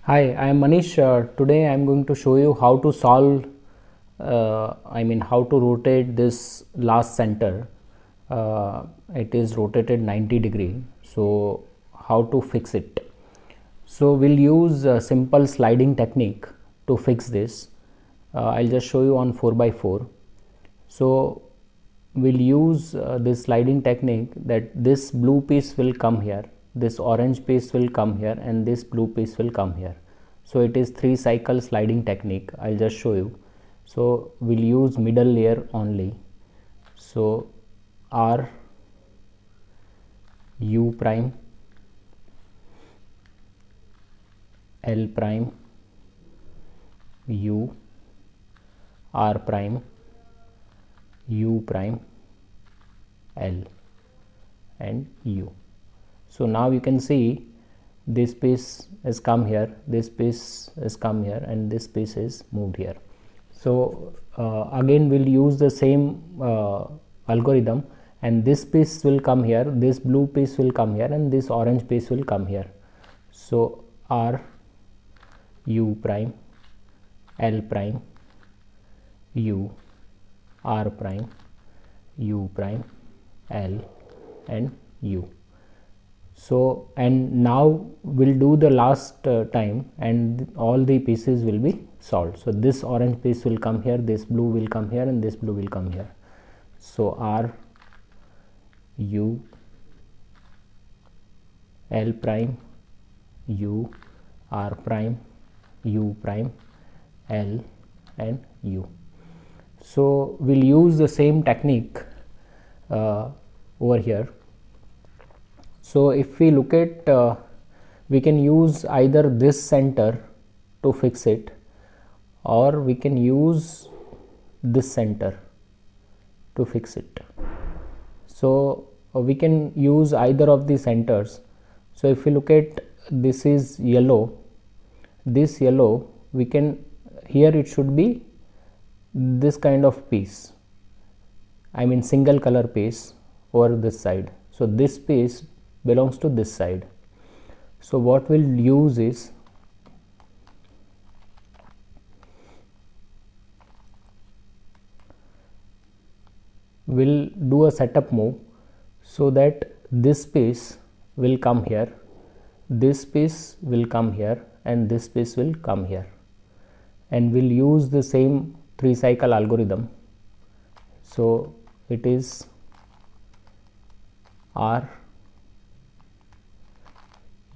Hi, I am Manish. Today I am going to show you how to solve, how to rotate this last center. It is rotated 90 degree. So, how to fix it? So, we'll use a simple sliding technique to fix this. I'll just show you on 4x4. So, we'll use this sliding technique that this blue piece will come here, this orange piece will come here, and this blue piece will come here. So it is 3 cycle sliding technique. I'll just show you. So we'll use middle layer only. So R U prime L prime U R prime U prime L and U. So now you can see this piece has come here, this piece has come here, and this piece is moved here. So again we'll use the same algorithm, and this piece will come here, this blue piece will come here, and this orange piece will come here. So R U prime L prime U R prime U prime L and U. So, and now we'll do the last time, and all the pieces will be solved. So this orange piece will come here, this blue will come here, and this blue will come here. So R U L prime U R prime U prime L and U. So we'll use the same technique over here. So if we look at, we can use either this center to fix it, or we can use this center to fix it. So we can use either of the centers. So if we look at, this is yellow, this yellow, we can, here it should be this kind of piece, single color piece over this side. So this piece belongs to this side. So what we'll use is, we'll do a setup move so that this piece will come here, this piece will come here, and this piece will come here, and we'll use the same 3 cycle algorithm. So it is R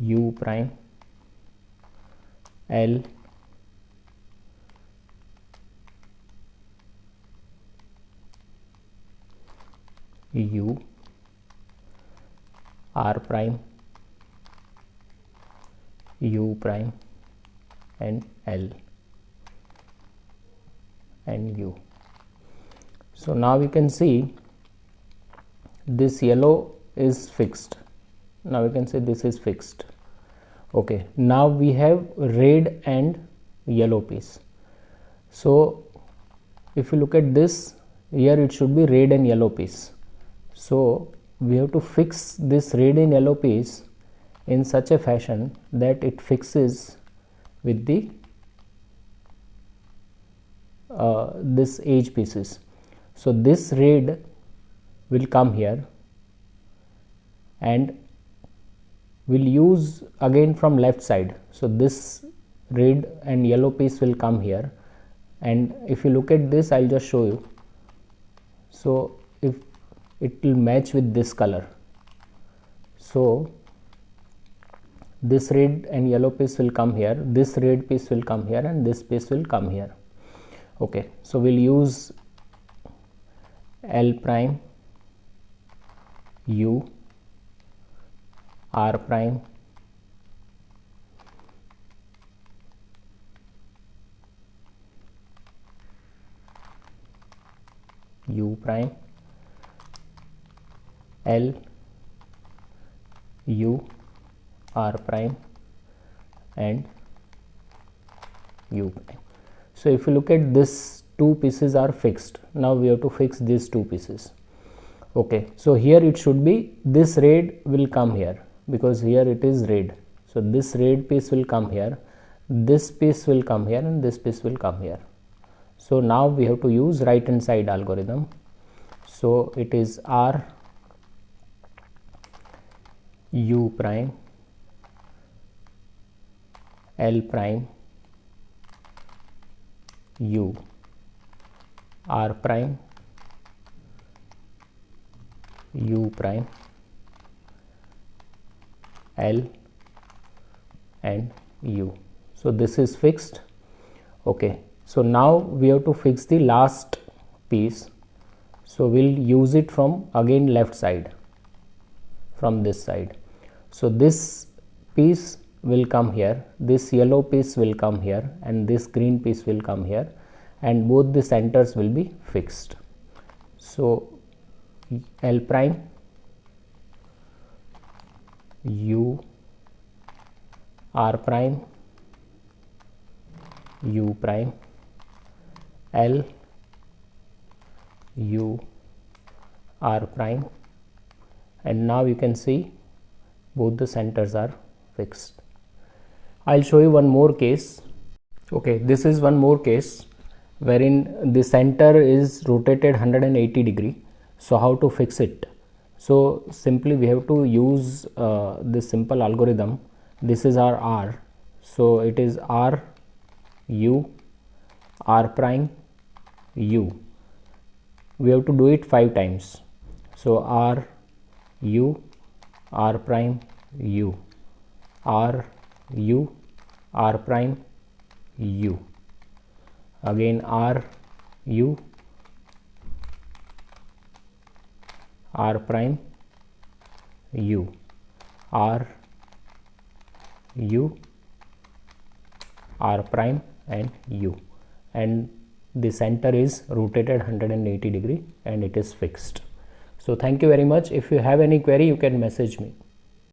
U prime L U R prime U prime and L and U. So now we can see this yellow is fixed. Now we can say this is fixed. Okay, now we have red and yellow piece. So if you look at this, here it should be red and yellow piece. So we have to fix this red and yellow piece in such a fashion that it fixes with the this edge pieces. So this red will come here, and we'll use again from left side. So this red and yellow piece will come here, and if you look at this, I'll just show you. So if it will match with this color, so this red and yellow piece will come here, this red piece will come here, and this piece will come here. Okay, so we'll use L prime U R prime U prime L U R prime and U prime. So if you look at this, 2 pieces are fixed. Now we have to fix these 2 pieces. Okay, so here it should be, this red will come here because here it is red. So this red piece will come here, this piece will come here and this piece will come here. So now we have to use right hand side algorithm. So it is R U prime L prime U R prime U prime L and U. So this is fixed. Okay, so now we have to fix the last piece. So we'll use it from again left side, from this side. So this piece will come here, this yellow piece will come here, and this green piece will come here, and both the centers will be fixed. So L prime U R prime U prime L U R prime, and now you can see both the centers are fixed. I'll show you one more case. Okay, this is one more case wherein the center is rotated 180 degree. So how to fix it? So simply we have to use this simple algorithm. This is our R, so it is R U R prime U. We have to do it 5 times. So R U R prime U R U R prime U, again R U R prime U R U R prime and U, and the center is rotated 180 degree and it is fixed. So thank you very much. If you have any query, you can message me.